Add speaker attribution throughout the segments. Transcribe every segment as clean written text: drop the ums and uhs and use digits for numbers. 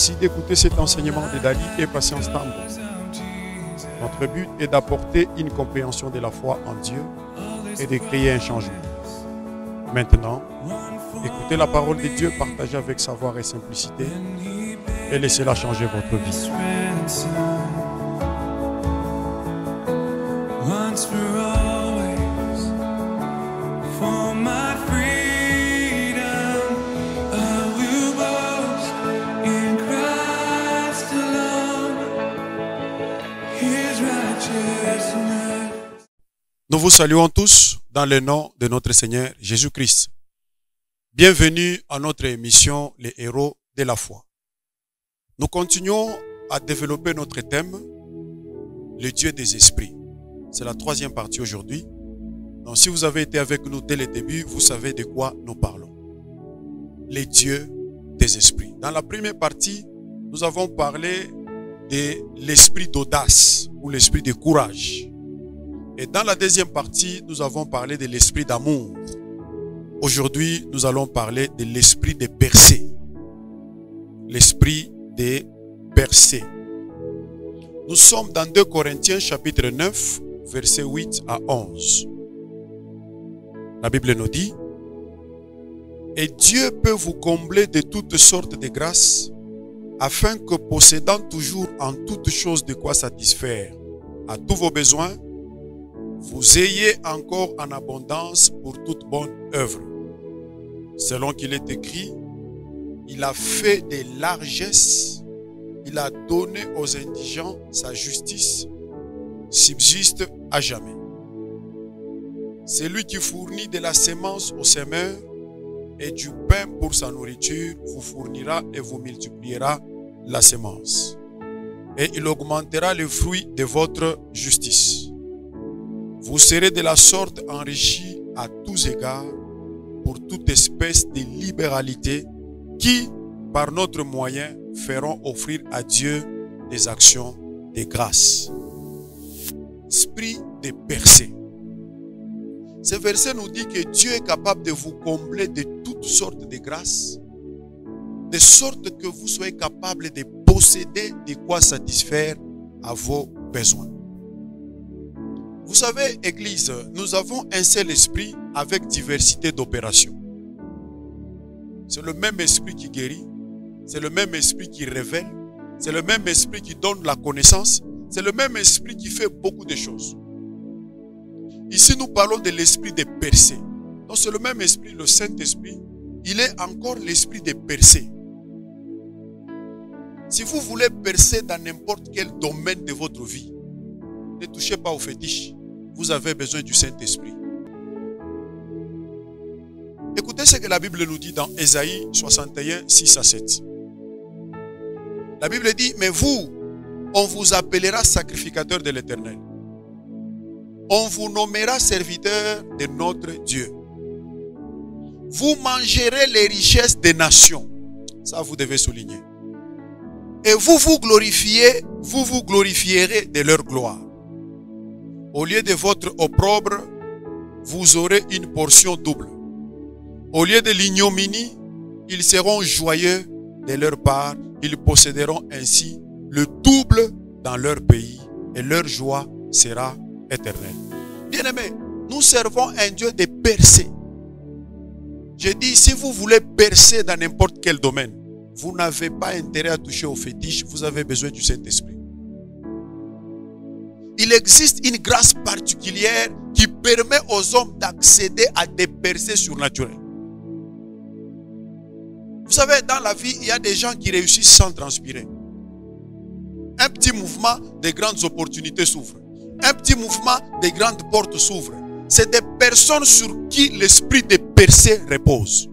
Speaker 1: Merci d'écouter cet enseignement de Dali et Patience Tambo. Notre but est d'apporter une compréhension de la foi en Dieu et de créer un changement. Maintenant, écoutez la parole de Dieu partagée avec savoir et simplicité et laissez-la changer votre vie. Once for always, for my freedom, I will boast in Christ alone, His righteousness. Nous vous saluons tous dans le nom de notre Seigneur Jésus-Christ. Bienvenue à notre émission Les héros de la foi. Nous continuons à développer notre thème, le Dieu des esprits. C'est la troisième partie aujourd'hui. Donc si vous avez été avec nous dès le début, vous savez de quoi nous parlons. Les dieux des esprits. Dans la première partie, nous avons parlé de l'esprit d'audace ou l'esprit de courage. Et dans la deuxième partie, nous avons parlé de l'esprit d'amour. Aujourd'hui, nous allons parler de l'esprit de percée. L'esprit de percée. Nous sommes dans 2 Corinthiens chapitre 9, versets 8 à 11. La Bible nous dit: et Dieu peut vous combler de toutes sortes de grâces, afin que possédant toujours en toutes choses de quoi satisfaire à tous vos besoins, vous ayez encore en abondance pour toute bonne œuvre. Selon qu'il est écrit, il a fait des largesses, il a donné aux indigents sa justice, subsiste à jamais. C'est lui qui fournit de la sémence au semeur et du pain pour sa nourriture, vous fournira et vous multipliera la sémence. Et il augmentera le fruit de votre justice. Vous serez de la sorte enrichis à tous égards pour toute espèce de libéralité qui, par notre moyen, feront offrir à Dieu des actions de grâce. Esprit de percée. Ce verset nous dit que Dieu est capable de vous combler de toutes sortes de grâces, de sorte que vous soyez capable de posséder de quoi satisfaire à vos besoins. Vous savez, Église, nous avons un seul esprit avec diversité d'opérations. C'est le même esprit qui guérit, c'est le même esprit qui révèle, c'est le même esprit qui donne la connaissance, c'est le même esprit qui fait beaucoup de choses. Ici, nous parlons de l'esprit de percée. Donc, c'est le même esprit, le Saint-Esprit. Il est encore l'esprit de percée. Si vous voulez percer dans n'importe quel domaine de votre vie, ne touchez pas aux fétiches. Vous avez besoin du Saint-Esprit. Écoutez ce que la Bible nous dit dans Ésaïe 61, 6 à 7. La Bible dit, mais vous, on vous appellera sacrificateur de l'Éternel. On vous nommera serviteur de notre Dieu. Vous mangerez les richesses des nations. Ça, vous devez souligner. Et vous vous glorifierez de leur gloire. Au lieu de votre opprobre, vous aurez une portion double. Au lieu de l'ignominie, ils seront joyeux de leur part. Ils posséderont ainsi le double dans leur pays et leur joie sera éternelle. Bien-aimés, nous servons un Dieu de percée. Je dis, si vous voulez percer dans n'importe quel domaine, vous n'avez pas intérêt à toucher aux fétiches, vous avez besoin du Saint-Esprit. Il existe une grâce particulière qui permet aux hommes d'accéder à des percées surnaturelles. Vous savez, dans la vie, il y a des gens qui réussissent sans transpirer. Un petit mouvement, de grandes opportunités s'ouvrent. Un petit mouvement, de grandes portes s'ouvrent. C'est des personnes sur qui l'esprit de percée repose.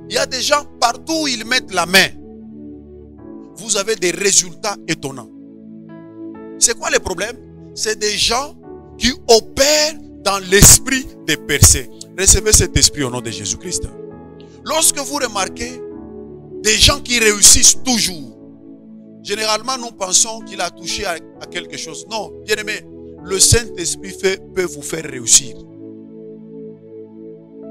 Speaker 1: Il y a des gens, partout où ils mettent la main, vous avez des résultats étonnants. C'est quoi le problème? C'est des gens qui opèrent dans l'esprit de percée. Recevez cet esprit au nom de Jésus-Christ. Lorsque vous remarquez des gens qui réussissent toujours, généralement nous pensons qu'il a touché à quelque chose. Non, bien aimé, le Saint-Esprit peut vous faire réussir.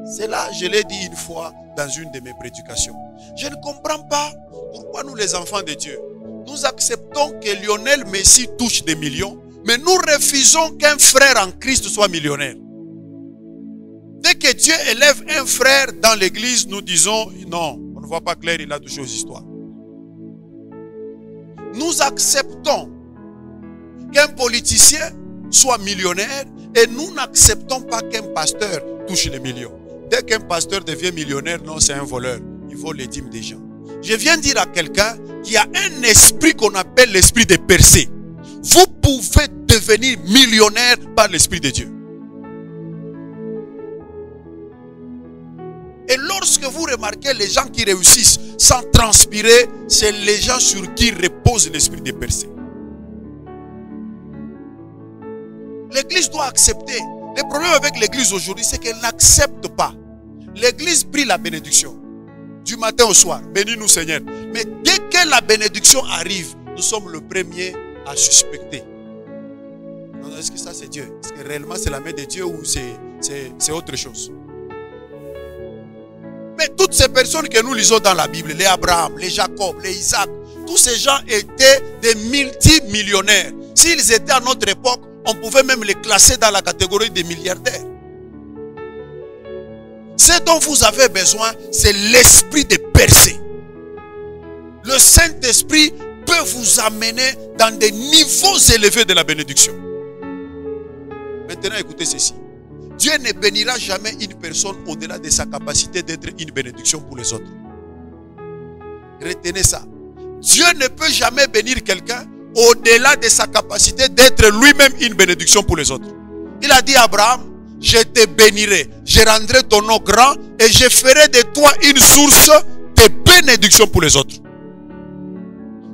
Speaker 2: C'est là, je l'ai dit une fois dans une de mes prédications. Je ne comprends pas pourquoi nous, les enfants de Dieu, nous acceptons que Lionel Messi touche des millions, mais nous refusons qu'un frère en Christ soit millionnaire. Dès que Dieu élève un frère dans l'église, nous disons non, on ne voit pas clair, il a touché aux histoires. Nous acceptons qu'un politicien soit millionnaire et nous n'acceptons pas qu'un pasteur touche les millions. Dès qu'un pasteur devient millionnaire, non, c'est un voleur. Il vole les dîmes des gens. Je viens dire à quelqu'un qui a un esprit qu'on appelle l'esprit de percée. Vous pouvez devenir millionnaire par l'esprit de Dieu. Et lorsque vous remarquez les gens qui réussissent sans transpirer, c'est les gens sur qui repose l'esprit de percée. L'église doit accepter. Le problème avec l'église aujourd'hui, c'est qu'elle n'accepte pas. L'église prie la bénédiction. Du matin au soir. Bénis-nous Seigneur. Mais dès que la bénédiction arrive, nous sommes le premier à suspecter. Non, est-ce que ça c'est Dieu? Est-ce que réellement c'est la main de Dieu ou c'est autre chose? Mais toutes ces personnes que nous lisons dans la Bible, les Abraham, les Jacob, les Isaac, tous ces gens étaient des multimillionnaires. S'ils étaient à notre époque, on pouvait même les classer dans la catégorie des milliardaires. Ce dont vous avez besoin, c'est l'esprit de percée. Le Saint-Esprit peut vous amener dans des niveaux élevés de la bénédiction. Maintenant, écoutez ceci. Dieu ne bénira jamais une personne au-delà de sa capacité d'être une bénédiction pour les autres. Retenez ça. Dieu ne peut jamais bénir quelqu'un au-delà de sa capacité d'être lui-même une bénédiction pour les autres. Il a dit à Abraham, je te bénirai, je rendrai ton nom grand et je ferai de toi une source de bénédiction pour les autres.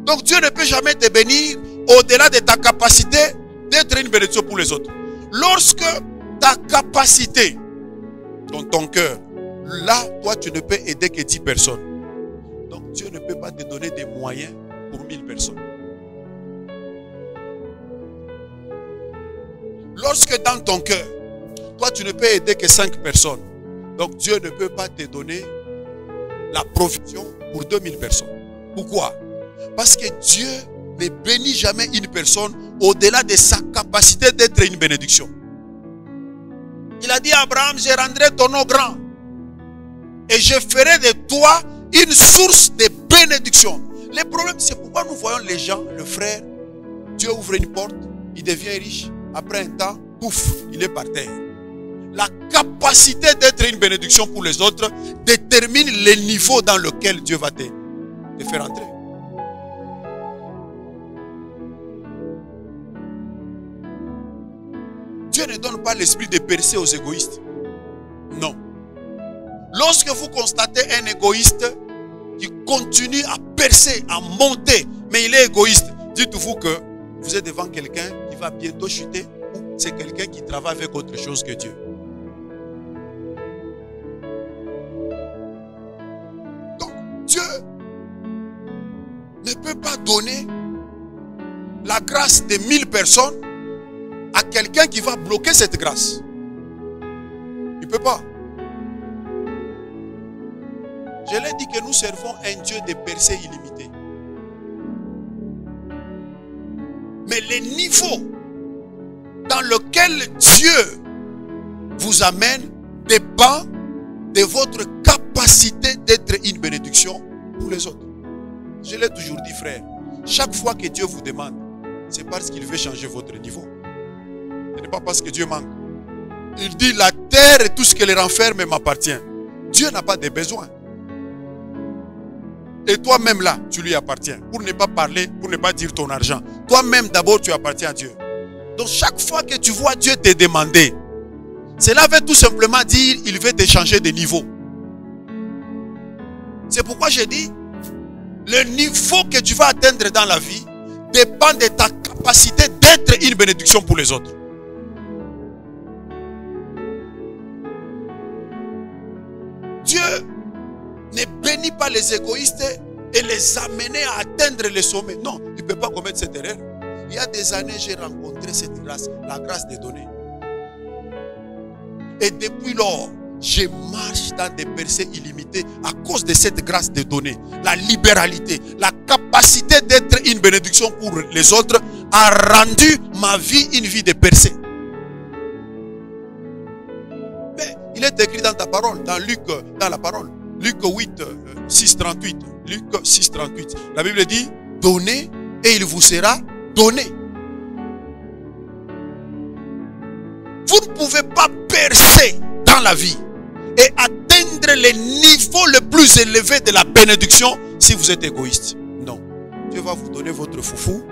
Speaker 2: Donc Dieu ne peut jamais te bénir au-delà de ta capacité d'être une bénédiction pour les autres. Lorsque ta capacité dans ton cœur, là, toi tu ne peux aider que 10 personnes. Donc Dieu ne peut pas te donner des moyens pour 1000 personnes. Lorsque dans ton cœur, toi tu ne peux aider que 5 personnes. Donc Dieu ne peut pas te donner la provision pour 2000 personnes. Pourquoi? Parce que Dieu ne bénit jamais une personne au-delà de sa capacité d'être une bénédiction. Il a dit à Abraham, je rendrai ton nom grand et je ferai de toi une source de bénédiction. Le problème, c'est pourquoi nous voyons les gens, le frère, Dieu ouvre une porte, il devient riche, après un temps, pouf, il est par terre. La capacité d'être une bénédiction pour les autres détermine le niveau dans lequel Dieu va te faire entrer. Dieu ne donne pas l'esprit de percer aux égoïstes. Non. Lorsque vous constatez un égoïste qui continue à percer, à monter, mais il est égoïste, dites-vous que vous êtes devant quelqu'un qui va bientôt chuter ou c'est quelqu'un qui travaille avec autre chose que Dieu. Donc, Dieu ne peut pas donner la grâce de 1000 personnes à quelqu'un qui va bloquer cette grâce. Il ne peut pas. Je l'ai dit que nous servons un Dieu de percée illimitée. Mais le niveau dans lequel Dieu vous amène dépend de votre capacité d'être une bénédiction pour les autres. Je l'ai toujours dit, frère. Chaque fois que Dieu vous demande, c'est parce qu'il veut changer votre niveau. Ce n'est pas parce que Dieu manque. Il dit, la terre et tout ce qu'elle renferme m'appartient. Dieu n'a pas de besoin. Et toi-même là, tu lui appartiens. Pour ne pas parler, pour ne pas dire ton argent. Toi-même d'abord, tu appartiens à Dieu. Donc chaque fois que tu vois Dieu te demander, cela veut tout simplement dire qu'il veut te changer de niveau. C'est pourquoi je dis, le niveau que tu vas atteindre dans la vie dépend de ta capacité d'être une bénédiction pour les autres. Dieu ne bénit pas les égoïstes et les amener à atteindre le sommet. Non, il ne peut pas commettre cette erreur. Il y a des années, j'ai rencontré cette grâce, la grâce de donner. Et depuis lors, je marche dans des percées illimitées à cause de cette grâce de donner. La libéralité, la capacité d'être une bénédiction pour les autres a rendu ma vie une vie de percées. Mais il est écrit dans ta parole, dans la parole, Luc 8, 6, 38. Luc 6, 38. La Bible dit, donnez et il vous sera donné. Vous ne pouvez pas percer dans la vie et atteindre les niveaux les plus élevés de la bénédiction si vous êtes égoïste. Non. Dieu va vous donner votre foufou,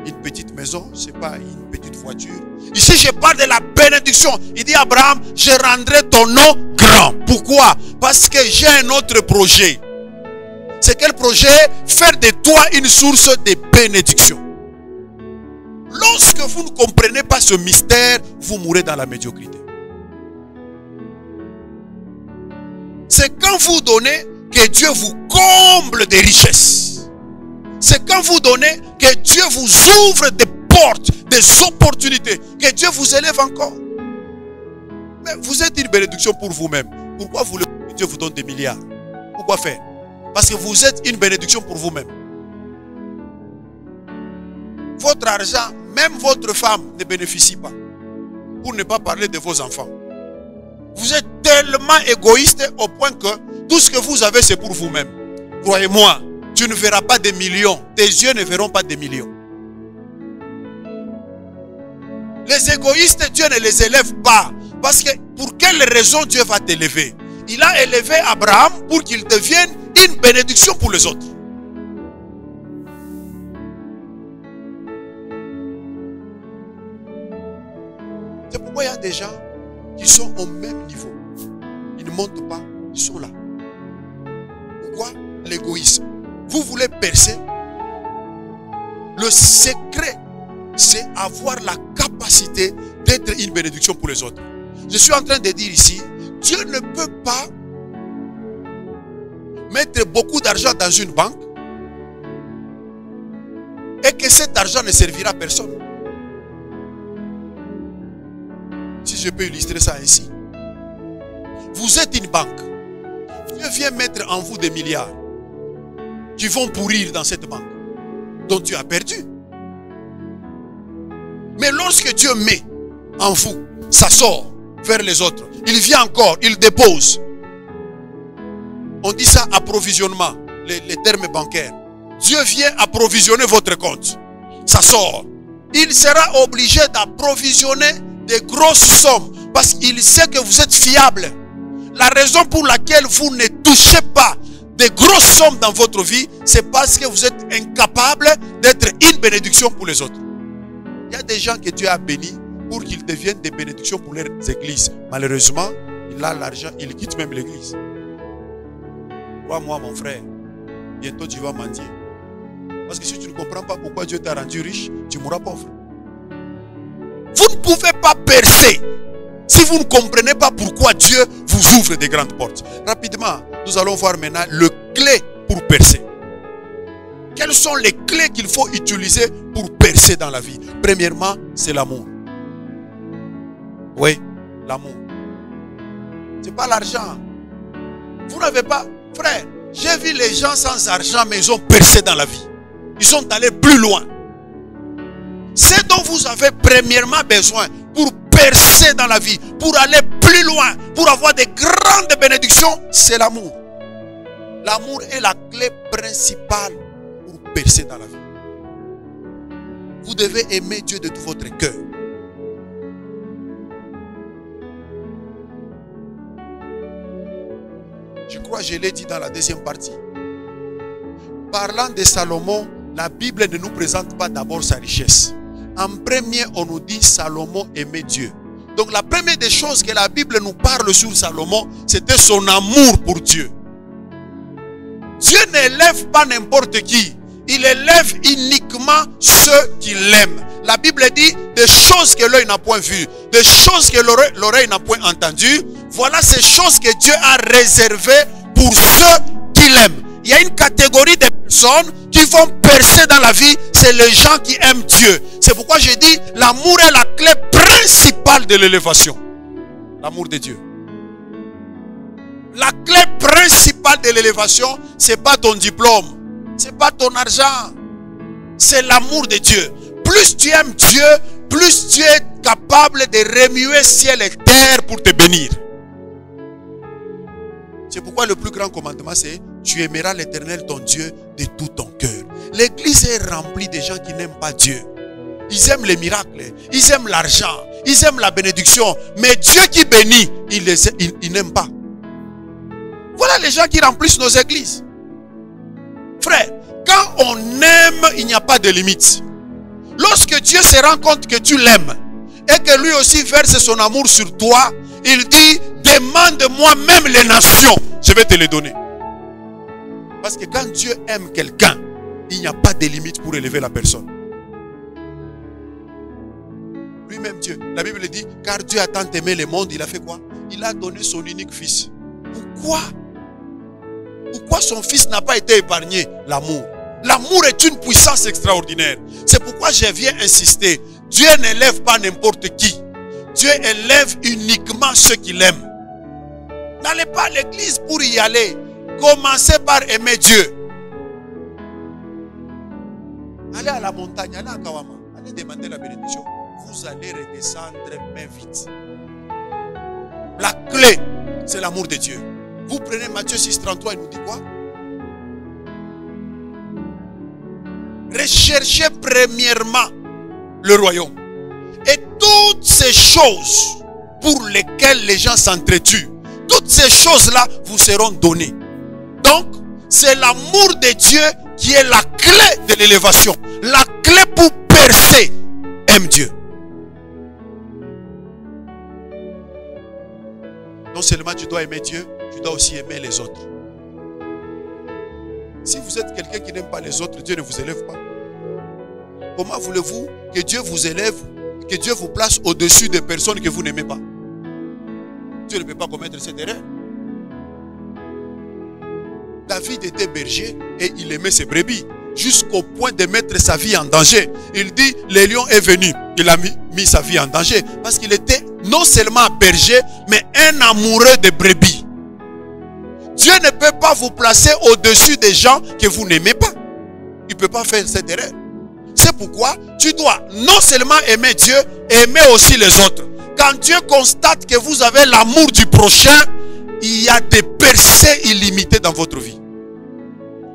Speaker 2: une petite maison, je ne sais pas, une petite voiture. Ici, je parle de la bénédiction. Il dit, Abraham, je rendrai ton nom grand. Pourquoi? Parce que j'ai un autre projet. C'est quel projet? Faire de toi une source de bénédiction. Lorsque vous ne comprenez pas ce mystère, vous mourrez dans la médiocrité. C'est quand vous donnez que Dieu vous comble de richesses. C'est quand vous donnez que Dieu vous ouvre des portes, des opportunités, que Dieu vous élève encore. Mais vous êtes une bénédiction pour vous-même. Pourquoi voulez que Dieu vous donne des milliards? Pourquoi faire? Parce que vous êtes une bénédiction pour vous-même. Votre argent, même votre femme ne bénéficie pas. Pour ne pas parler de vos enfants. Vous êtes tellement égoïste au point que tout ce que vous avez, c'est pour vous-même. Croyez-moi, tu ne verras pas des millions. Tes yeux ne verront pas des millions. Les égoïstes, Dieu ne les élève pas. Parce que pour quelle raison Dieu va t'élever? Il a élevé Abraham pour qu'il devienne une bénédiction pour les autres. C'est pourquoi il y a des gens qui sont au même niveau. Ils ne montent pas, ils sont là. Pourquoi? L'égoïsme. Vous voulez percer? Le secret, c'est avoir la capacité d'être une bénédiction pour les autres. Je suis en train de dire ici, Dieu ne peut pas mettre beaucoup d'argent dans une banque et que cet argent ne servira à personne. Si je peux illustrer ça ainsi. Vous êtes une banque. Dieu vient mettre en vous des milliards qui vont pourrir dans cette banque dont tu as perdu. Mais lorsque Dieu met en vous, ça sort vers les autres. Il vient encore, il dépose. On dit ça approvisionnement, les termes bancaires. Dieu vient approvisionner votre compte. Ça sort. Il sera obligé d'approvisionner des grosses sommes parce qu'il sait que vous êtes fiable. La raison pour laquelle vous ne touchez pas de grosses sommes dans votre vie, c'est parce que vous êtes incapable d'être une bénédiction pour les autres. Il y a des gens que Dieu a bénis pour qu'ils deviennent des bénédictions pour leurs églises. Malheureusement, il a l'argent, il quitte même l'église. Crois-moi mon frère, bientôt tu vas mentir. Parce que si tu ne comprends pas pourquoi Dieu t'a rendu riche, tu mourras pauvre. Vous ne pouvez pas percer si vous ne comprenez pas pourquoi Dieu vous ouvre des grandes portes. Rapidement, nous allons voir maintenant le clé pour percer. Quelles sont les clés qu'il faut utiliser pour percer dans la vie? Premièrement, c'est l'amour. Oui, l'amour. Ce n'est pas l'argent. Vous n'avez pas... Frère, j'ai vu les gens sans argent, mais ils ont percé dans la vie. Ils sont allés plus loin. Ce dont vous avez premièrement besoin pour percer dans la vie, pour aller plus loin, pour avoir de grandes bénédictions, c'est l'amour. L'amour est la clé principale pour percer dans la vie. Vous devez aimer Dieu de tout votre cœur. Je crois que je l'ai dit dans la deuxième partie. Parlant de Salomon, la Bible ne nous présente pas d'abord sa richesse. En premier, on nous dit Salomon aimait Dieu. Donc la première des choses que la Bible nous parle sur Salomon, c'était son amour pour Dieu. Dieu n'élève pas n'importe qui. Il élève uniquement ceux qui l'aiment. La Bible dit des choses que l'œil n'a point vues, des choses que l'oreille n'a point entendues. Voilà ces choses que Dieu a réservées pour ceux qui l'aiment. Il y a une catégorie de personnes qui vont percer dans la vie, c'est les gens qui aiment Dieu. C'est pourquoi je dis, l'amour est la clé principale de l'élévation. L'amour de Dieu. La clé principale de l'élévation, ce n'est pas ton diplôme, ce n'est pas ton argent, c'est l'amour de Dieu. Plus tu aimes Dieu, plus tu es capable de remuer ciel et terre pour te bénir. C'est pourquoi le plus grand commandement, c'est tu aimeras l'Éternel ton Dieu de tout ton cœur. L'église est remplie de gens qui n'aiment pas Dieu. Ils aiment les miracles, ils aiment l'argent, ils aiment la bénédiction. Mais Dieu qui bénit, ils n'aiment pas. Voilà les gens qui remplissent nos églises. Frère, quand on aime, il n'y a pas de limite. Lorsque Dieu se rend compte que tu l'aimes et que lui aussi verse son amour sur toi, il dit, demande-moi même les nations, je vais te les donner. Parce que quand Dieu aime quelqu'un, il n'y a pas de limite pour élever la personne. Lui-même Dieu, la Bible dit, car Dieu a tant aimé le monde, il a fait quoi? Il a donné son unique fils. Pourquoi? Pourquoi son fils n'a pas été épargné? L'amour. L'amour est une puissance extraordinaire. C'est pourquoi je viens insister. Dieu n'élève pas n'importe qui. Dieu élève uniquement ceux qu'il aime. N'allez pas à l'église pour y aller. Commencez par aimer Dieu. Allez à la montagne, allez à Kawama, allez demander la bénédiction. Vous allez redescendre main vite. La clé, c'est l'amour de Dieu. Vous prenez Matthieu 6,33, il nous dit quoi? Recherchez premièrement le royaume. Et toutes ces choses pour lesquelles les gens s'entretuent, toutes ces choses-là vous seront données. Donc, c'est l'amour de Dieu qui est la clé de l'élévation. La clé pour percer. Aime Dieu. Non seulement tu dois aimer Dieu, tu dois aussi aimer les autres. Si vous êtes quelqu'un qui n'aime pas les autres, Dieu ne vous élève pas. Comment voulez-vous que Dieu vous élève, que Dieu vous place au-dessus des personnes que vous n'aimez pas? Dieu ne peut pas commettre cette erreur. David était berger et il aimait ses brebis jusqu'au point de mettre sa vie en danger. Il dit, le lion est venu. Il a mis sa vie en danger parce qu'il était non seulement berger, mais un amoureux de brebis. Dieu ne peut pas vous placer au-dessus des gens que vous n'aimez pas. Il ne peut pas faire cette erreur. C'est pourquoi tu dois non seulement aimer Dieu, aimer aussi les autres. Quand Dieu constate que vous avez l'amour du prochain, il y a des percées illimitées dans votre vie.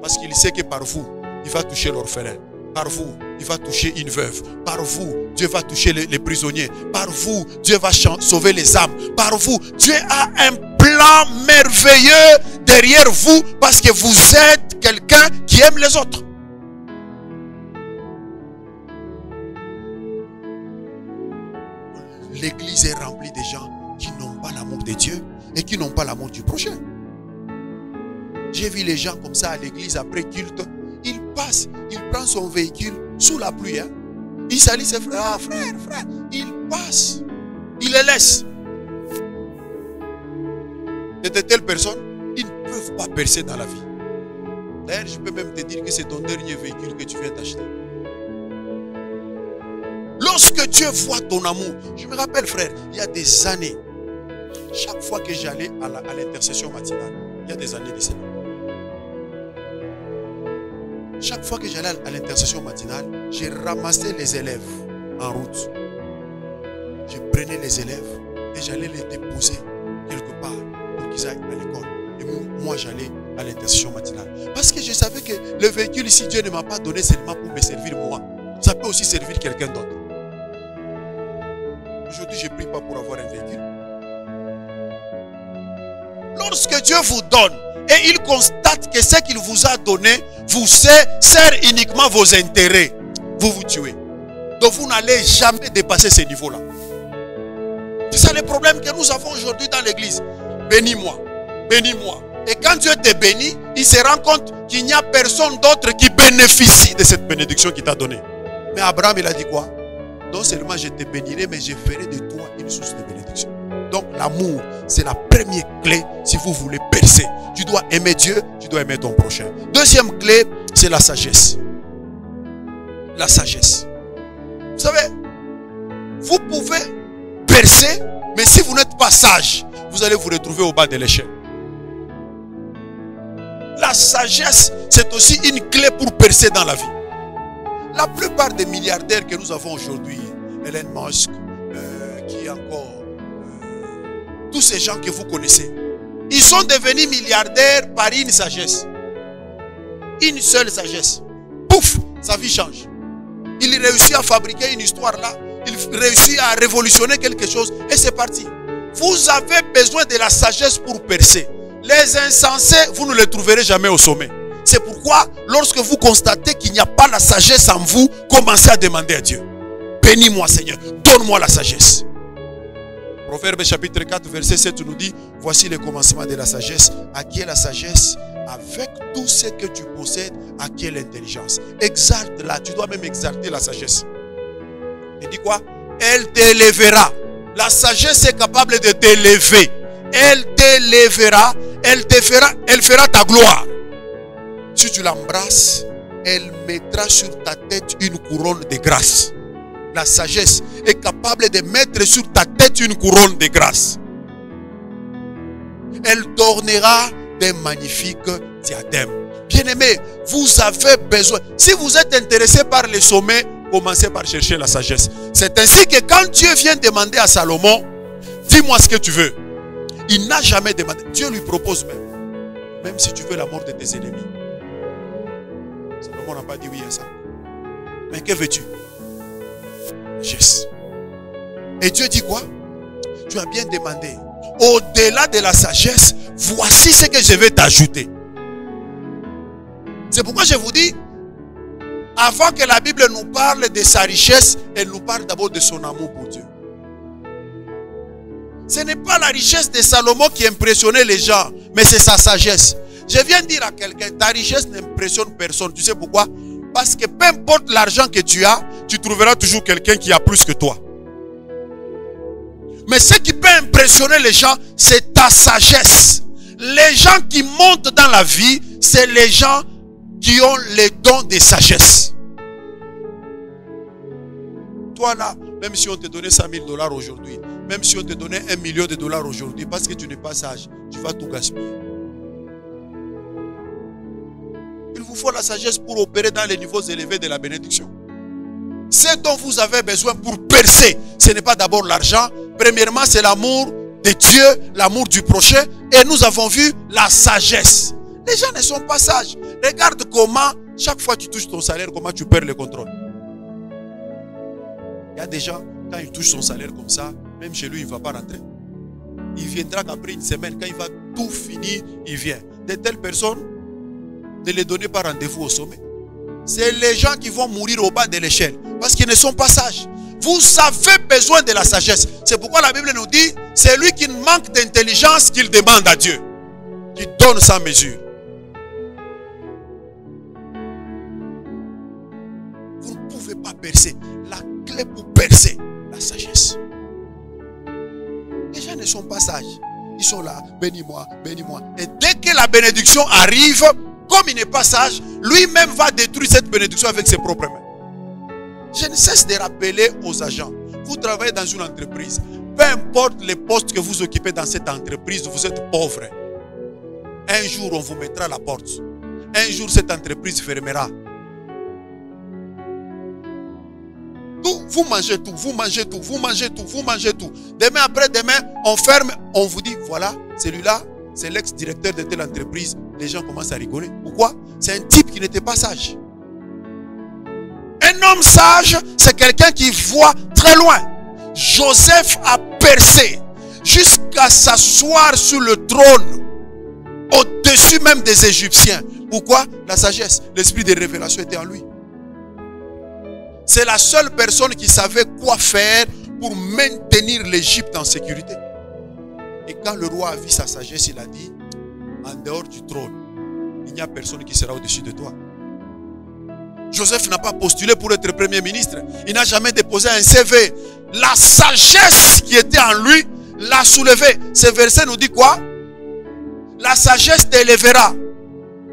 Speaker 2: Parce qu'il sait que par vous, il va toucher l'orphelin. Par vous, il va toucher une veuve. Par vous, Dieu va toucher les prisonniers. Par vous, Dieu va sauver les âmes. Par vous, Dieu a un plan merveilleux derrière vous parce que vous êtes quelqu'un qui aime les autres. L'église est remplie de gens qui n'ont pas l'amour de Dieu et qui n'ont pas l'amour du prochain. J'ai vu les gens comme ça à l'église après culte. Il passe, il prend son véhicule sous la pluie. Il salue ses frères. Ah, frère. Il passe. Il les laisse. De telles personnes, ils ne peuvent pas percer dans la vie. D'ailleurs, je peux même te dire que c'est ton dernier véhicule que tu viens d'acheter. Lorsque Dieu voit ton amour, je me rappelle, frère, il y a des années, chaque fois que j'allais à l'intercession matinale, il y a des années de cela. Chaque fois que j'allais à l'intercession matinale, j'ai ramassé les élèves en route. Je prenais les élèves et j'allais les déposer quelque part pour qu'ils aillent à l'école. Et moi, j'allais à l'intercession matinale. Parce que je savais que le véhicule ici, Dieu ne m'a pas donné seulement pour me servir moi. Ça peut aussi servir quelqu'un d'autre. Aujourd'hui, je ne prie pas pour avoir un véhicule. Lorsque Dieu vous donne et il constate que ce qu'il vous a donné vous sert uniquement vos intérêts, vous vous tuez. Donc vous n'allez jamais dépasser ce niveau-là. C'est ça le problème que nous avons aujourd'hui dans l'église. Bénis-moi, bénis-moi. Et quand Dieu te bénit, il se rend compte qu'il n'y a personne d'autre qui bénéficie de cette bénédiction qu'il t'a donnée. Mais Abraham, il a dit quoi? Non seulement je te bénirai, mais je ferai de toi une source de bénédiction. Donc l'amour, c'est la première clé si vous voulez percer. Tu dois aimer Dieu, tu dois aimer ton prochain. Deuxième clé, c'est la sagesse. La sagesse. Vous savez, vous pouvez percer, mais si vous n'êtes pas sage, vous allez vous retrouver au bas de l'échelle. la sagesse, c'est aussi une clé pour percer dans la vie. La plupart des milliardaires que nous avons aujourd'hui, Elon Musk, qui est encore, tous ces gens que vous connaissez, ils sont devenus milliardaires par une sagesse. Une seule sagesse. Pouf, sa vie change. Il réussit à fabriquer une histoire là. Il réussit à révolutionner quelque chose et c'est parti. Vous avez besoin de la sagesse pour percer. Les insensés, vous ne les trouverez jamais au sommet. C'est pourquoi, lorsque vous constatez qu'il n'y a pas la sagesse en vous, commencez à demander à Dieu. Bénis-moi Seigneur, donne-moi la sagesse. Proverbe chapitre 4, verset 7 nous dit, voici le commencement de la sagesse. À qui est la sagesse? Avec tout ce que tu possèdes, à qui est l'intelligence? Exalte-la, tu dois même exalter la sagesse. Il dit quoi? Elle t'élèvera. La sagesse est capable de t'élever. Elle t'élèvera, elle fera ta gloire. Si tu l'embrasses, elle mettra sur ta tête une couronne de grâce. La sagesse est capable de mettre sur ta tête une couronne de grâce. Elle t'ornera d'un magnifique diadème. Bien-aimé, vous avez besoin. Si vous êtes intéressé par les sommets, commencez par chercher la sagesse. C'est ainsi que quand Dieu vient demander à Salomon, dis-moi ce que tu veux. Il n'a jamais demandé. Dieu lui propose même si tu veux la mort de tes ennemis. Salomon n'a pas dit oui à ça. Mais que veux-tu? Sagesse. Et Dieu dit quoi? Tu as bien demandé. Au-delà de la sagesse, voici ce que je vais t'ajouter. C'est pourquoi je vous dis, avant que la Bible nous parle de sa richesse, elle nous parle d'abord de son amour pour Dieu. Ce n'est pas la richesse de Salomon qui impressionnait les gens, mais c'est sa sagesse. Je viens dire à quelqu'un, ta richesse n'impressionne personne. Tu sais pourquoi? Parce que peu importe l'argent que tu as, tu trouveras toujours quelqu'un qui a plus que toi. Mais ce qui peut impressionner les gens, c'est ta sagesse. Les gens qui montent dans la vie, c'est les gens qui ont les dons de sagesse. Toi là, même si on te donnait 100 000 $ aujourd'hui, même si on te donnait 1 million de dollars aujourd'hui, parce que tu n'es pas sage, tu vas tout gaspiller. Il vous faut la sagesse pour opérer dans les niveaux élevés de la bénédiction. Ce dont vous avez besoin pour percer, ce n'est pas d'abord l'argent. Premièrement, c'est l'amour de Dieu, l'amour du prochain. Et nous avons vu la sagesse. Les gens ne sont pas sages. Regarde comment, chaque fois que tu touches ton salaire, comment tu perds le contrôle. Il y a des gens, quand ils touchent son salaire comme ça, même chez lui, il ne va pas rentrer. Il viendra qu'après une semaine, quand il va tout finir, il vient. De telles personnes, ne les donnez pas rendez-vous au sommet. C'est les gens qui vont mourir au bas de l'échelle. Parce qu'ils ne sont pas sages. Vous avez besoin de la sagesse. C'est pourquoi la Bible nous dit, c'est lui qui manque d'intelligence qu'il demande à Dieu. Qui donne sans mesure. Vous ne pouvez pas percer. La clé pour percer, la sagesse. Les gens ne sont pas sages. Ils sont là, bénis-moi, bénis-moi. Et dès que la bénédiction arrive, comme il n'est pas sage, lui-même va détruire cette bénédiction avec ses propres mains. Je ne cesse de rappeler aux agents, vous travaillez dans une entreprise, peu importe les postes que vous occupez dans cette entreprise, vous êtes pauvre. Un jour, on vous mettra à la porte. Un jour, cette entreprise fermera. Tout, vous mangez tout, vous mangez tout, vous mangez tout, vous mangez tout. Demain après demain, on ferme, on vous dit, voilà, celui-là, c'est l'ex-directeur de telle entreprise. Les gens commencent à rigoler. Pourquoi? C'est un type qui n'était pas sage. Un homme sage, c'est quelqu'un qui voit très loin. Joseph a percé jusqu'à s'asseoir sur le trône, au-dessus même des Égyptiens. Pourquoi? La sagesse, l'esprit de révélation était en lui. C'est la seule personne qui savait quoi faire pour maintenir l'Égypte en sécurité. Et quand le roi a vu sa sagesse, il a dit, en dehors du trône, il n'y a personne qui sera au-dessus de toi. Joseph n'a pas postulé pour être premier ministre. Il n'a jamais déposé un CV. La sagesse qui était en lui l'a soulevé. Ce verset nous dit quoi? La sagesse t'élèvera.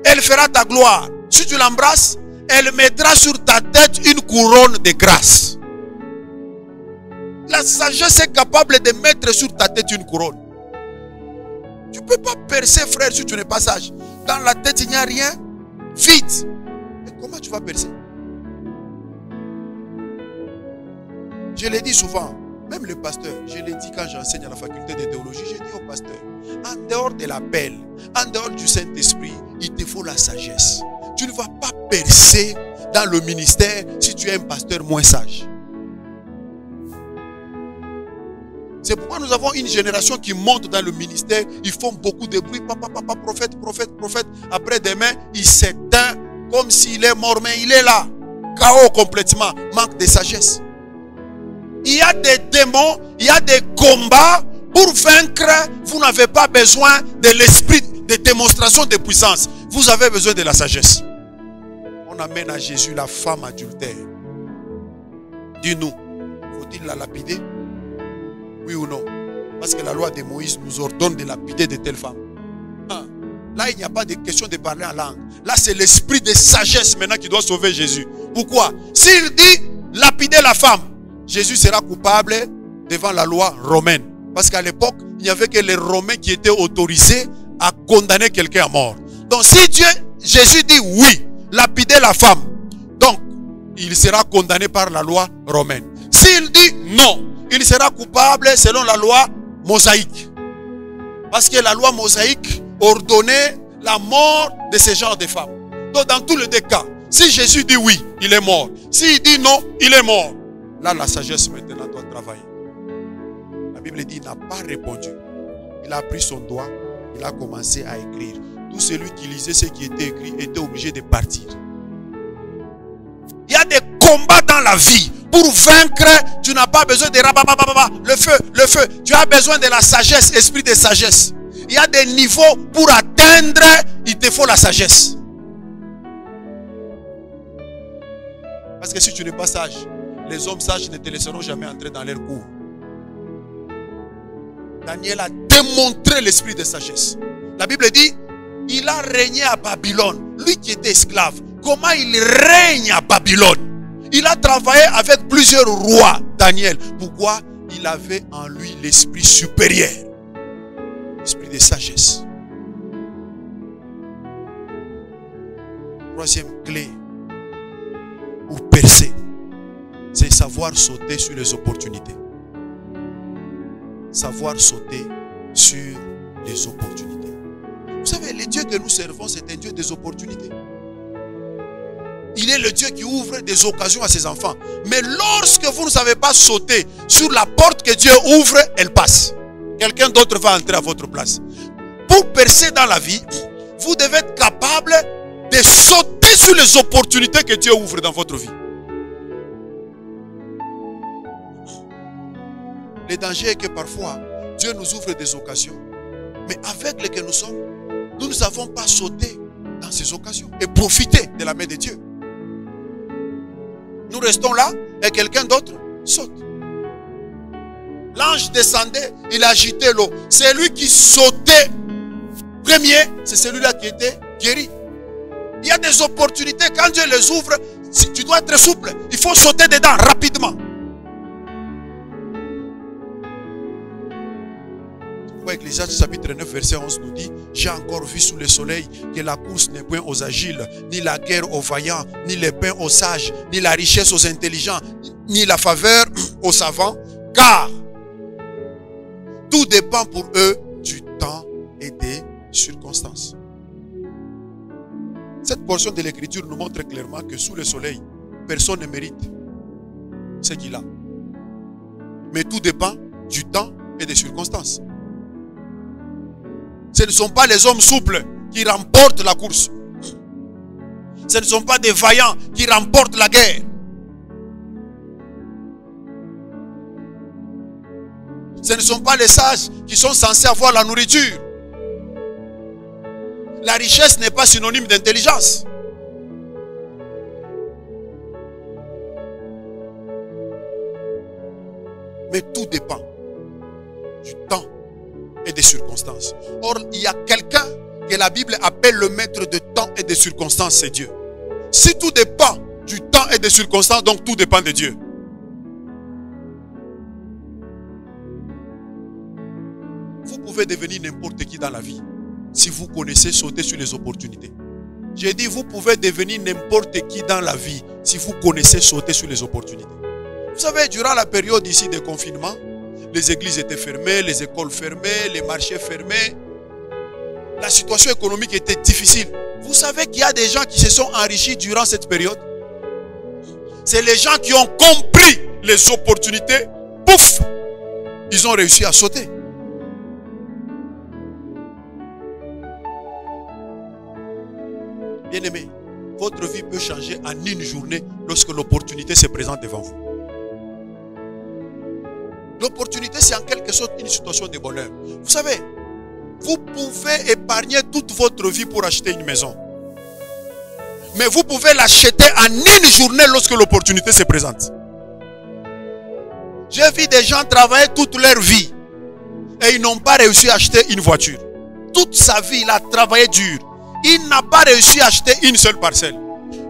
Speaker 2: Elle fera ta gloire. Si tu l'embrasses, elle mettra sur ta tête une couronne de grâce. La sagesse est capable de mettre sur ta tête une couronne. Tu ne peux pas percer, frère, si tu n'es pas sage. Dans la tête, il n'y a rien. Vide. Et comment tu vas percer? Je l'ai dit souvent, même le pasteur, je l'ai dit quand j'enseigne à la faculté de théologie, j'ai dit au pasteur, en dehors de l'appel, en dehors du Saint-Esprit, il te faut la sagesse. Tu ne vas pas percer dans le ministère si tu es un pasteur moins sage. C'est pourquoi nous avons une génération qui monte dans le ministère, ils font beaucoup de bruit, papa, prophète, prophète, prophète. Après demain, il s'éteint comme s'il est mort, mais il est là, KO complètement, manque de sagesse. Il y a des démons, il y a des combats. Pour vaincre, vous n'avez pas besoin de l'esprit de démonstration de puissance. Vous avez besoin de la sagesse. On amène à Jésus la femme adultère. Dis-nous, faut-il la lapider? Oui ou non? Parce que la loi de Moïse nous ordonne de lapider de telles femmes. Là, il n'y a pas de question de parler en langue. Là, c'est l'esprit de sagesse maintenant qui doit sauver Jésus. Pourquoi? S'il dit lapider la femme, Jésus sera coupable devant la loi romaine. Parce qu'à l'époque, il n'y avait que les Romains qui étaient autorisés à condamner quelqu'un à mort. Donc si Jésus dit oui, lapider la femme, donc il sera condamné par la loi romaine. S'il dit non, il sera coupable selon la loi mosaïque. Parce que la loi mosaïque ordonnait la mort de ce genre de femmes. Donc dans tous les deux cas, si Jésus dit oui, il est mort. S'il dit non, il est mort. Là, la sagesse maintenant doit travailler. La Bible dit, il n'a pas répondu. Il a pris son doigt, il a commencé à écrire. Tout celui qui lisait ce qui était écrit était obligé de partir. Il y a des combats dans la vie. Pour vaincre, tu n'as pas besoin de le feu, le feu. Tu as besoin de la sagesse, esprit de sagesse. Il y a des niveaux pour atteindre, il te faut la sagesse. Parce que si tu n'es pas sage, les hommes sages ne te laisseront jamais entrer dans leur cour. Daniel a démontré l'esprit de sagesse. La Bible dit, il a régné à Babylone. Lui qui était esclave, comment il règne à Babylone? Il a travaillé avec plusieurs rois, Daniel. Pourquoi? Il avait en lui l'esprit supérieur. L'esprit de sagesse. Troisième clé pour percer, c'est savoir sauter sur les opportunités. Savoir sauter sur les opportunités. Vous savez, le Dieu que nous servons, c'est un Dieu des opportunités. Il est le Dieu qui ouvre des occasions à ses enfants. Mais lorsque vous ne savez pas sauter sur la porte que Dieu ouvre, elle passe. Quelqu'un d'autre va entrer à votre place. Pour percer dans la vie, vous devez être capable de sauter sur les opportunités que Dieu ouvre dans votre vie. Le danger est que parfois, Dieu nous ouvre des occasions. Mais avec lesquelles nous sommes, nous ne savons pas sauter dans ces occasions et profiter de la main de Dieu. Nous restons là et quelqu'un d'autre saute. L'ange descendait, il agitait l'eau. C'est lui qui sautait premier, c'est celui-là qui était guéri. Il y a des opportunités, quand Dieu les ouvre, tu dois être souple. Il faut sauter dedans rapidement. Ecclésiaste chapitre 9 verset 11 nous dit: j'ai encore vu sous le soleil que la course n'est point aux agiles, ni la guerre aux vaillants, ni le pain aux sages, ni la richesse aux intelligents, ni la faveur aux savants, car tout dépend pour eux du temps et des circonstances. Cette portion de l'écriture nous montre clairement que sous le soleil, personne ne mérite ce qu'il a. Mais tout dépend du temps et des circonstances. Ce ne sont pas les hommes souples qui remportent la course. Ce ne sont pas des vaillants qui remportent la guerre. Ce ne sont pas les sages qui sont censés avoir la nourriture. La richesse n'est pas synonyme d'intelligence. Mais tout dépend du temps et des circonstances. Or, il y a quelqu'un que la Bible appelle le maître de temps et des circonstances, c'est Dieu. Si tout dépend du temps et des circonstances, donc tout dépend de Dieu. Vous pouvez devenir n'importe qui dans la vie. si vous connaissez sauter sur les opportunités. J'ai dit, vous pouvez devenir n'importe qui dans la vie si vous connaissez sauter sur les opportunités. Vous savez, durant la période ici de confinement, les églises étaient fermées, les écoles fermées, les marchés fermés. La situation économique était difficile. Vous savez qu'il y a des gens qui se sont enrichis durant cette période. C'est les gens qui ont compris les opportunités. Pouf! Ils ont réussi à sauter. Bien-aimé, votre vie peut changer en une journée lorsque l'opportunité se présente devant vous. L'opportunité, c'est en quelque sorte une situation de bonheur. Vous savez, vous pouvez épargner toute votre vie pour acheter une maison. Mais vous pouvez l'acheter en une journée lorsque l'opportunité se présente. J'ai vu des gens travailler toute leur vie et ils n'ont pas réussi à acheter une voiture. Toute sa vie, il a travaillé dur. Il n'a pas réussi à acheter une seule parcelle.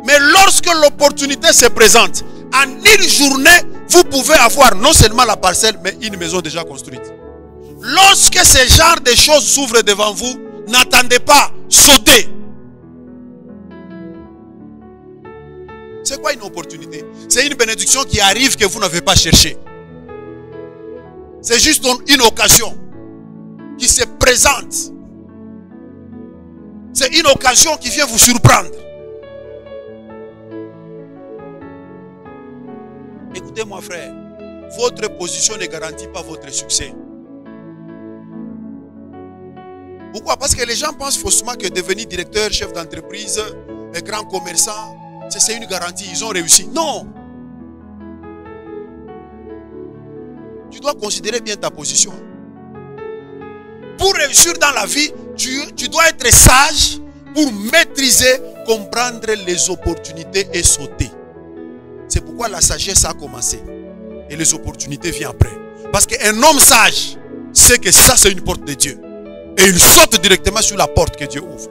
Speaker 2: Mais lorsque l'opportunité se présente, en une journée, vous pouvez avoir non seulement la parcelle, mais une maison déjà construite. Lorsque ce genre de choses s'ouvrent devant vous, n'attendez pas, sautez. C'est quoi une opportunité? C'est une bénédiction qui arrive que vous n'avez pas cherché. C'est juste une occasion qui se présente. C'est une occasion qui vient vous surprendre. Écoutez-moi, frère, votre position ne garantit pas votre succès. Pourquoi? Parce que les gens pensent faussement que devenir directeur, chef d'entreprise, grand commerçant, c'est une garantie, ils ont réussi. Non! Tu dois considérer bien ta position. Pour réussir dans la vie, tu dois être sage pour maîtriser, comprendre les opportunités et sauter. C'est pourquoi la sagesse a commencé. Et les opportunités viennent après. Parce qu'un homme sage sait que ça c'est une porte de Dieu. Et il saute directement sur la porte que Dieu ouvre.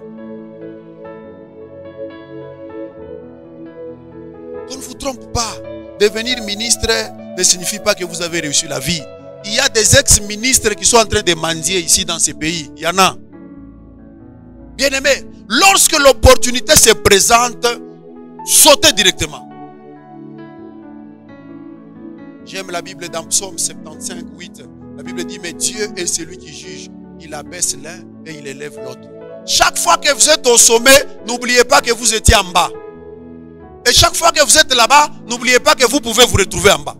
Speaker 2: Qu'on ne vous trompe pas. Devenir ministre ne signifie pas que vous avez réussi la vie. Il y a des ex-ministres qui sont en train de mendier ici dans ces pays. Il y en a. Bien-aimé, lorsque l'opportunité se présente, sautez directement. J'aime la Bible dans Psaume 75, 8. La Bible dit, mais Dieu est celui qui juge. Il abaisse l'un et il élève l'autre. Chaque fois que vous êtes au sommet, n'oubliez pas que vous étiez en bas. Et chaque fois que vous êtes là-bas, n'oubliez pas que vous pouvez vous retrouver en bas.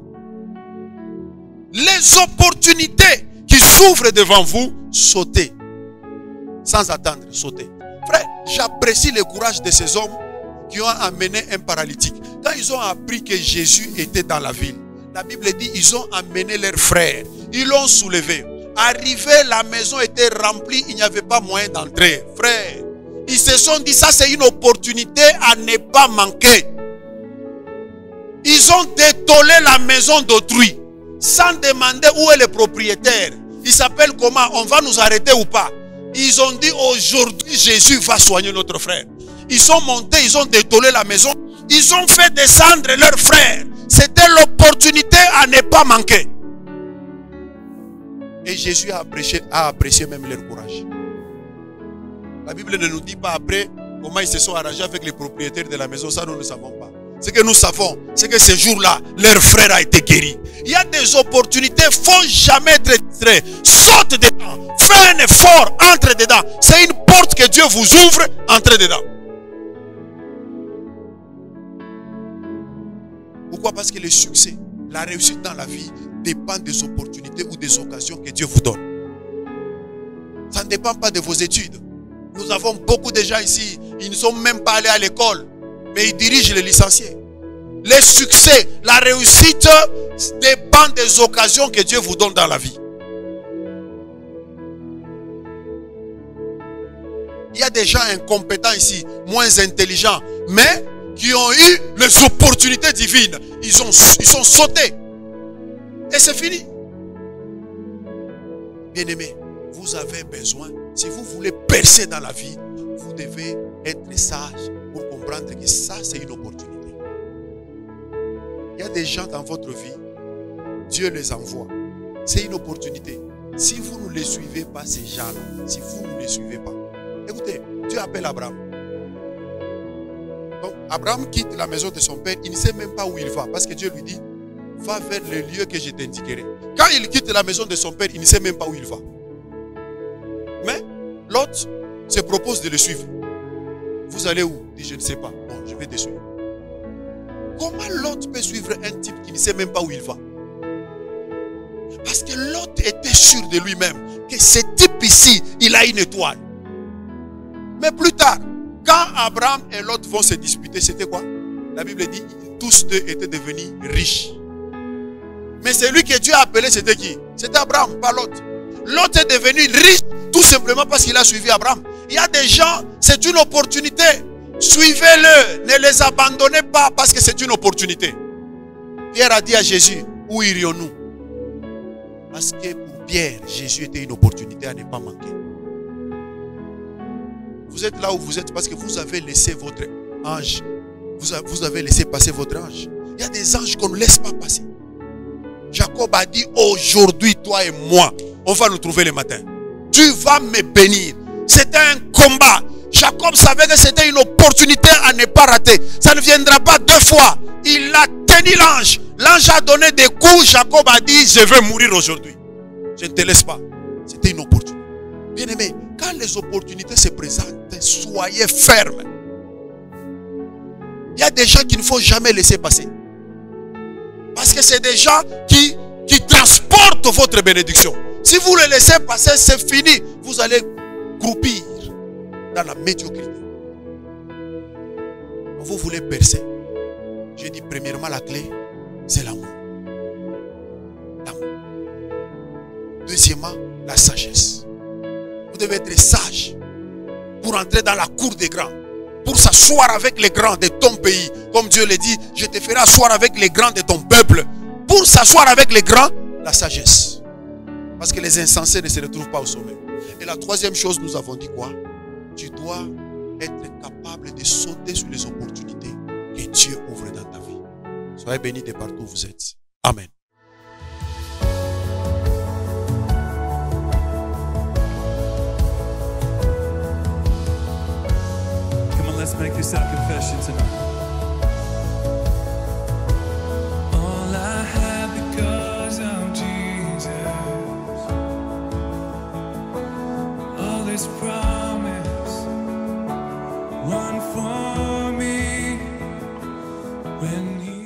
Speaker 2: Les opportunités qui s'ouvrent devant vous, sautez. Sans attendre, sautez. Frère, j'apprécie le courage de ces hommes qui ont amené un paralytique. Quand ils ont appris que Jésus était dans la ville, la Bible dit, ils ont amené leurs frères. Ils l'ont soulevé. Arrivé, la maison était remplie, il n'y avait pas moyen d'entrer. Frère, ils se sont dit, ça c'est une opportunité à ne pas manquer. Ils ont détolé la maison d'autrui, sans demander où est le propriétaire. Il s'appelle comment? On va nous arrêter ou pas? Ils ont dit, aujourd'hui Jésus va soigner notre frère. Ils sont montés, ils ont détolé la maison. Ils ont fait descendre leurs frères. C'était l'opportunité à ne pas manquer. Et Jésus a apprécié même leur courage. La Bible ne nous dit pas après comment ils se sont arrangés avec les propriétaires de la maison. Ça, nous ne savons pas. Ce que nous savons, c'est que ce jour-là, leur frère a été guéri. Il y a des opportunités, il ne faut jamais être distrait. Saute dedans, fais un effort, entre dedans. C'est une porte que Dieu vous ouvre, entrez dedans. Pourquoi? Parce que le succès, la réussite dans la vie dépend des opportunités ou des occasions que Dieu vous donne. Ça ne dépend pas de vos études. Nous avons beaucoup de gens ici, ils ne sont même pas allés à l'école, mais ils dirigent les licenciés. Le succès, la réussite dépend des occasions que Dieu vous donne dans la vie. Il y a des gens incompétents ici, moins intelligents, mais qui ont eu les opportunités divines. Ils sont sautés. Et c'est fini. Bien-aimés, vous avez besoin, si vous voulez percer dans la vie, vous devez être sage pour comprendre que ça, c'est une opportunité. Il y a des gens dans votre vie, Dieu les envoie. C'est une opportunité. Si vous ne les suivez pas, ces gens-là, si vous ne les suivez pas, Écoutez, Dieu appelle Abraham. Donc, Abraham quitte la maison de son père. Il ne sait même pas où il va. Parce que Dieu lui dit, va vers le lieu que je t'indiquerai. Quand il quitte la maison de son père, il ne sait même pas où il va. Mais Lot se propose de le suivre. Vous allez où? Il dit, je ne sais pas. Bon, je vais te suivre. Comment Lot peut suivre un type qui ne sait même pas où il va? Parce que Lot était sûr de lui-même que ce type ici, il a une étoile. Mais plus tard, quand Abraham et Lot vont se disputer, c'était quoi? La Bible dit, tous deux étaient devenus riches. Mais celui que Dieu a appelé, c'était qui? C'était Abraham, pas Lot. Lot est devenu riche tout simplement parce qu'il a suivi Abraham. Il y a des gens, c'est une opportunité. Suivez-le, ne les abandonnez pas parce que c'est une opportunité. Pierre a dit à Jésus, où irions-nous? Parce que pour Pierre, Jésus était une opportunité à ne pas manquer. Vous êtes là où vous êtes parce que vous avez laissé votre ange. Vous avez laissé passer votre ange. Il y a des anges qu'on ne laisse pas passer. Jacob a dit, aujourd'hui, toi et moi, on va nous trouver le matin. Tu vas me bénir. C'était un combat. Jacob savait que c'était une opportunité à ne pas rater. Ça ne viendra pas deux fois. Il a tenu l'ange. L'ange a donné des coups. Jacob a dit, je vais mourir aujourd'hui. Je ne te laisse pas. C'était une opportunité. Bien aimé, quand les opportunités se présentent, soyez fermes. Il y a des gens qu'il ne faut jamais laisser passer. Parce que c'est des gens qui transportent votre bénédiction. Si vous les laissez passer, c'est fini. Vous allez croupir dans la médiocrité. Quand vous voulez percer, j'ai dit premièrement la clé, c'est l'amour. L'amour. Deuxièmement, la sagesse. Vous devez être sage pour entrer dans la cour des grands, pour s'asseoir avec les grands de ton pays. Comme Dieu le dit, je te ferai asseoir avec les grands de ton peuple. Pour s'asseoir avec les grands, la sagesse. Parce que les insensés ne se retrouvent pas au sommet. Et la troisième chose, nous avons dit quoi? Tu dois être capable de sauter sur les opportunités que Dieu ouvre dans ta vie. Soyez bénis de partout où vous êtes. Amen.
Speaker 1: Come on, let's make this our confession tonight. All I have because of Jesus. All this promise won for me when He